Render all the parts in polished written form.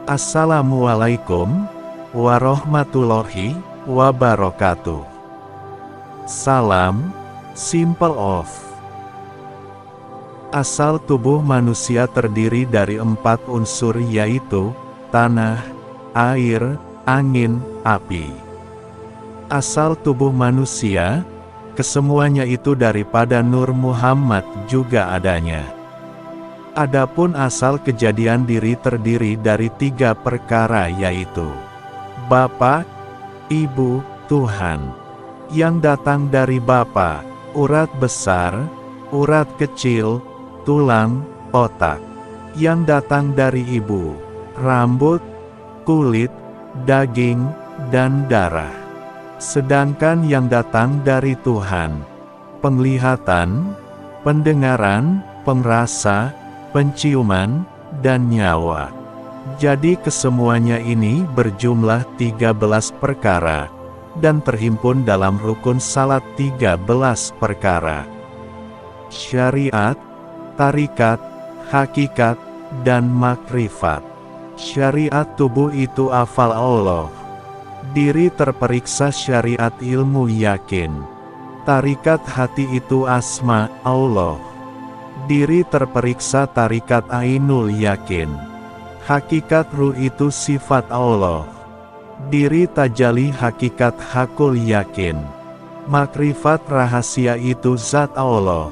Assalamualaikum warahmatullahi wabarakatuh. Salam, Simple of. Asal tubuh manusia terdiri dari 4 unsur yaitu tanah, air, angin, api. Asal tubuh manusia, kesemuanya itu daripada Nur Muhammad juga adanya. Adapun asal kejadian diri terdiri dari 3 perkara yaitu Bapa, Ibu, Tuhan. Yang datang dari Bapa, urat besar, urat kecil, tulang, otak. Yang datang dari Ibu, rambut, kulit, daging, dan darah. Sedangkan yang datang dari Tuhan, penglihatan, pendengaran, pengrasa, penciuman, dan nyawa. Jadi kesemuanya ini berjumlah 13 perkara, dan terhimpun dalam rukun salat 13 perkara. Syariat, tarikat, hakikat, dan makrifat. Syariat tubuh itu afal Allah. Diri terperiksa syariat ilmu yakin. Tarikat hati itu asma Allah. Diri terperiksa tarikat ainul yakin. Hakikat ruh itu sifat Allah. Diri tajali hakikat hakul yakin. Makrifat rahasia itu zat Allah.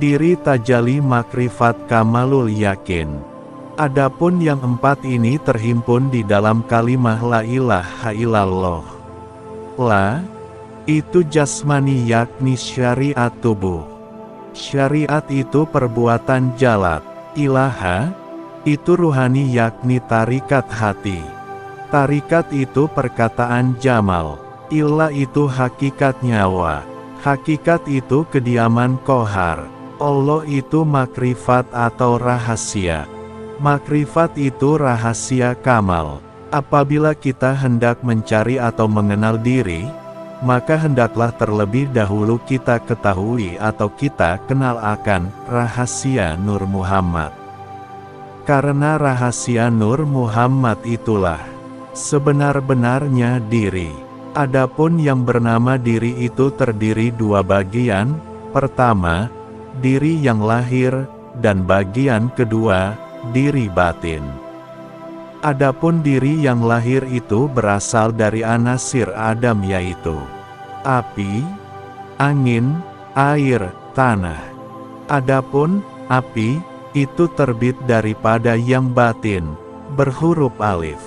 Diri tajali makrifat kamalul yakin. Adapun yang 4 ini terhimpun di dalam kalimah la ilaha illallah. La, itu jasmani yakni syariat tubuh. Syariat itu perbuatan jalat. Ilaha, itu ruhani yakni tarikat hati. Tarikat itu perkataan jamal. Illa itu hakikat nyawa. Hakikat itu kediaman kohar. Allah itu makrifat atau rahasia. Makrifat itu rahasia kamal. Apabila kita hendak mencari atau mengenal diri, maka hendaklah terlebih dahulu kita ketahui atau kita kenal akan rahasia Nur Muhammad. Karena rahasia Nur Muhammad itulah sebenar-benarnya diri. Adapun yang bernama diri itu terdiri 2 bagian. Pertama, diri yang lahir, dan bagian kedua, diri batin. Adapun diri yang lahir itu berasal dari anasir Adam yaitu api, angin, air, tanah. Adapun api itu terbit daripada yang batin, berhuruf alif.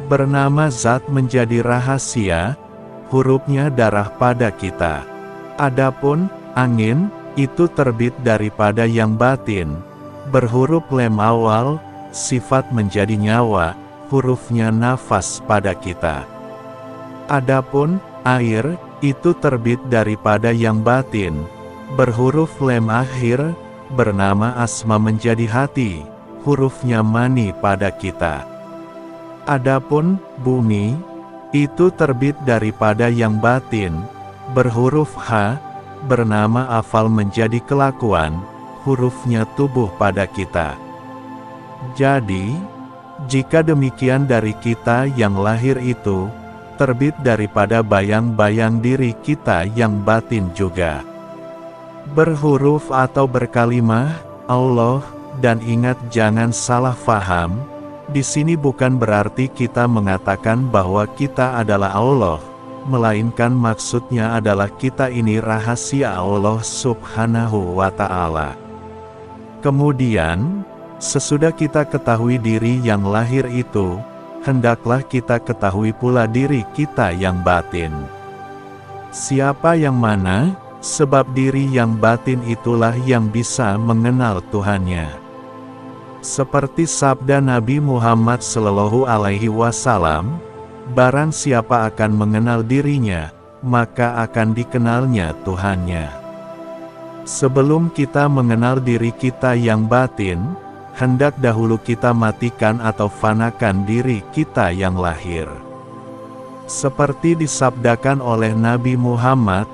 Bernama zat menjadi rahasia, hurufnya darah pada kita. Adapun angin itu terbit daripada yang batin, berhuruf lem awal, sifat menjadi nyawa, hurufnya nafas pada kita. Adapun air itu terbit daripada yang batin, berhuruf lem akhir, bernama asma menjadi hati, hurufnya mani pada kita. Adapun bumi itu terbit daripada yang batin, berhuruf H, bernama afal menjadi kelakuan, hurufnya tubuh pada kita. Jadi, jika demikian dari kita yang lahir itu, terbit daripada bayang-bayang diri kita yang batin juga. Berhuruf atau berkalimah, Allah, dan ingat jangan salah faham, di sini bukan berarti kita mengatakan bahwa kita adalah Allah, melainkan maksudnya adalah kita ini rahasia Allah Subhanahu wa Ta'ala. Kemudian, sesudah kita ketahui diri yang lahir itu, hendaklah kita ketahui pula diri kita yang batin. Siapa yang mana? Sebab diri yang batin itulah yang bisa mengenal Tuhannya. Seperti sabda Nabi Muhammad Sallallahu Alaihi Wasallam, barang siapa akan mengenal dirinya, maka akan dikenalnya Tuhannya. Sebelum kita mengenal diri kita yang batin, hendak dahulu kita matikan atau fanakan diri kita yang lahir. Seperti disabdakan oleh Nabi Muhammad,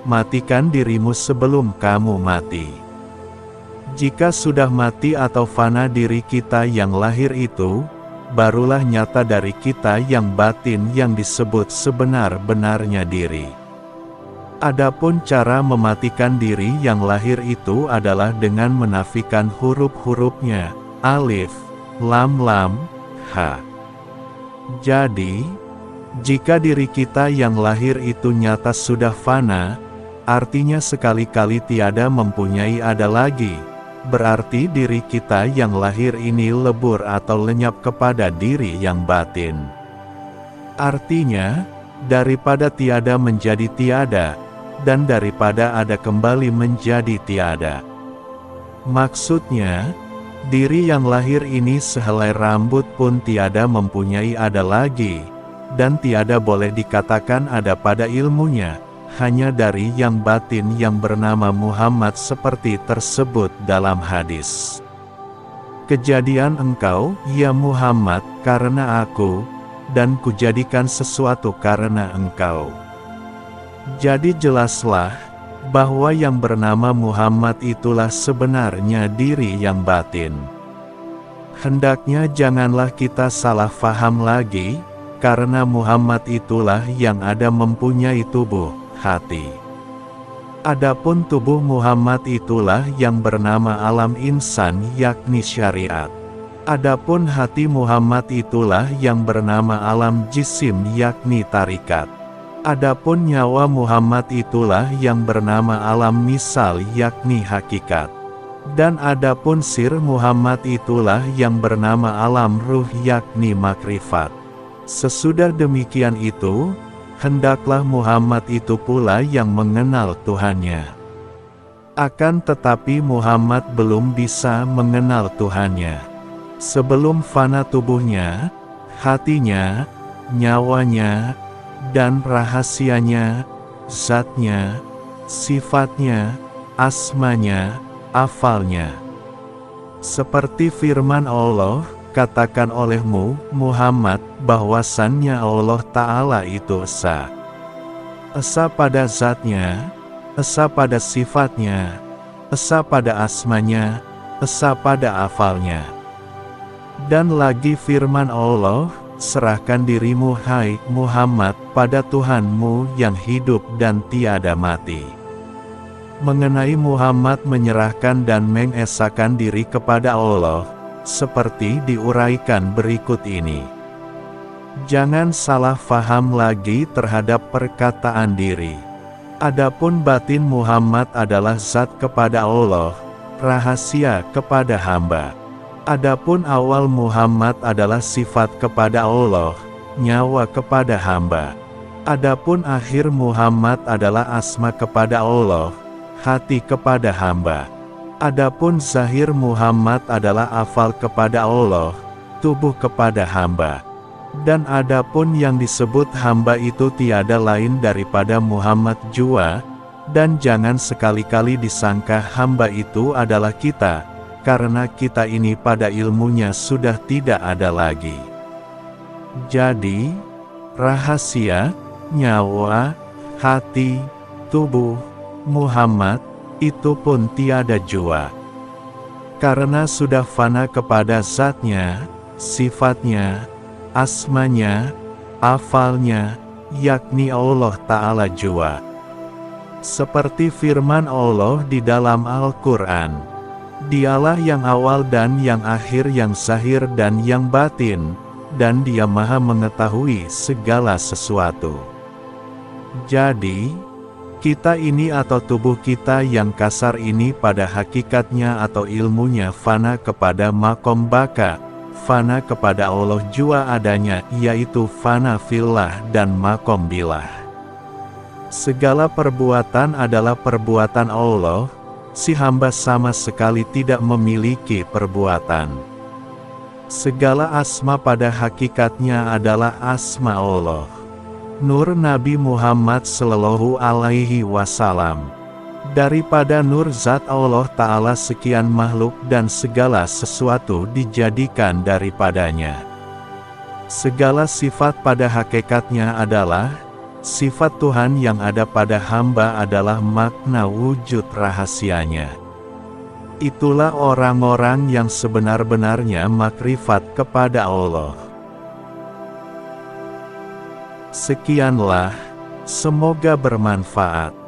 matikan dirimu sebelum kamu mati. Jika sudah mati atau fana diri kita yang lahir itu, barulah nyata dari kita yang batin yang disebut sebenar-benarnya diri. Adapun cara mematikan diri yang lahir itu adalah dengan menafikan huruf-hurufnya, alif, lam, ha. Jadi, jika diri kita yang lahir itu nyata sudah fana, artinya sekali-kali tiada mempunyai ada lagi, berarti diri kita yang lahir ini lebur atau lenyap kepada diri yang batin. Artinya, daripada tiada menjadi tiada, dan daripada ada kembali menjadi tiada. Maksudnya, diri yang lahir ini sehelai rambut pun tiada mempunyai ada lagi, dan tiada boleh dikatakan ada pada ilmunya, hanya dari yang batin yang bernama Muhammad seperti tersebut dalam hadis. Kejadian engkau, ya Muhammad, karena aku, dan kujadikan sesuatu karena engkau. Jadi jelaslah, bahwa yang bernama Muhammad itulah sebenarnya diri yang batin. Hendaknya janganlah kita salah faham lagi, karena Muhammad itulah yang ada mempunyai tubuh, hati. Adapun tubuh Muhammad itulah yang bernama alam insan yakni syariat. Adapun hati Muhammad itulah yang bernama alam jisim yakni tarikat. Adapun nyawa Muhammad itulah yang bernama alam misal yakni hakikat. Dan adapun sir Muhammad itulah yang bernama alam ruh yakni makrifat. Sesudah demikian itu, hendaklah Muhammad itu pula yang mengenal Tuhannya. Akan tetapi Muhammad belum bisa mengenal Tuhannya. Sebelum fana tubuhnya, hatinya, nyawanya, dan rahasianya, zatnya, sifatnya, asmanya, afalnya. Seperti firman Allah, katakan olehmu, Muhammad, bahwasannya Allah Ta'ala itu esa. Esa pada zatnya, esa pada sifatnya, esa pada asmanya, esa pada afalnya. Dan lagi firman Allah, serahkan dirimu hai Muhammad pada Tuhanmu yang hidup dan tiada mati. Mengenai Muhammad menyerahkan dan mengesahkan diri kepada Allah, seperti diuraikan berikut ini. Jangan salah faham lagi terhadap perkataan diri. Adapun batin Muhammad adalah zat kepada Allah, rahasia kepada hamba. Adapun awal Muhammad adalah sifat kepada Allah, nyawa kepada hamba. Adapun akhir Muhammad adalah asma kepada Allah, hati kepada hamba. Adapun zahir Muhammad adalah afal kepada Allah, tubuh kepada hamba. Dan adapun yang disebut hamba itu tiada lain daripada Muhammad jua, dan jangan sekali-kali disangka hamba itu adalah kita, karena kita ini pada ilmunya sudah tidak ada lagi. Jadi, rahasia, nyawa, hati, tubuh, Muhammad, itu pun tiada jua. Karena sudah fana kepada zatnya, sifatnya, asmanya, afalnya, yakni Allah Ta'ala jua. Seperti firman Allah di dalam Al-Quran, Dialah yang awal dan yang akhir, yang zahir dan yang batin, dan Dia Maha mengetahui segala sesuatu. Jadi, kita ini atau tubuh kita yang kasar ini pada hakikatnya atau ilmunya fana kepada makom baka, fana kepada Allah jua adanya, yaitu fana fillah dan makom billah. Segala perbuatan adalah perbuatan Allah, si hamba sama sekali tidak memiliki perbuatan. Segala asma pada hakikatnya adalah asma Allah. Nur Nabi Muhammad Sallallahu Alaihi Wasallam. Daripada nur zat Allah Ta'ala sekian makhluk dan segala sesuatu dijadikan daripadanya. Segala sifat pada hakikatnya adalah sifat Tuhan, yang ada pada hamba adalah makna wujud rahasianya. Itulah orang-orang yang sebenar-benarnya makrifat kepada Allah. Sekianlah, semoga bermanfaat.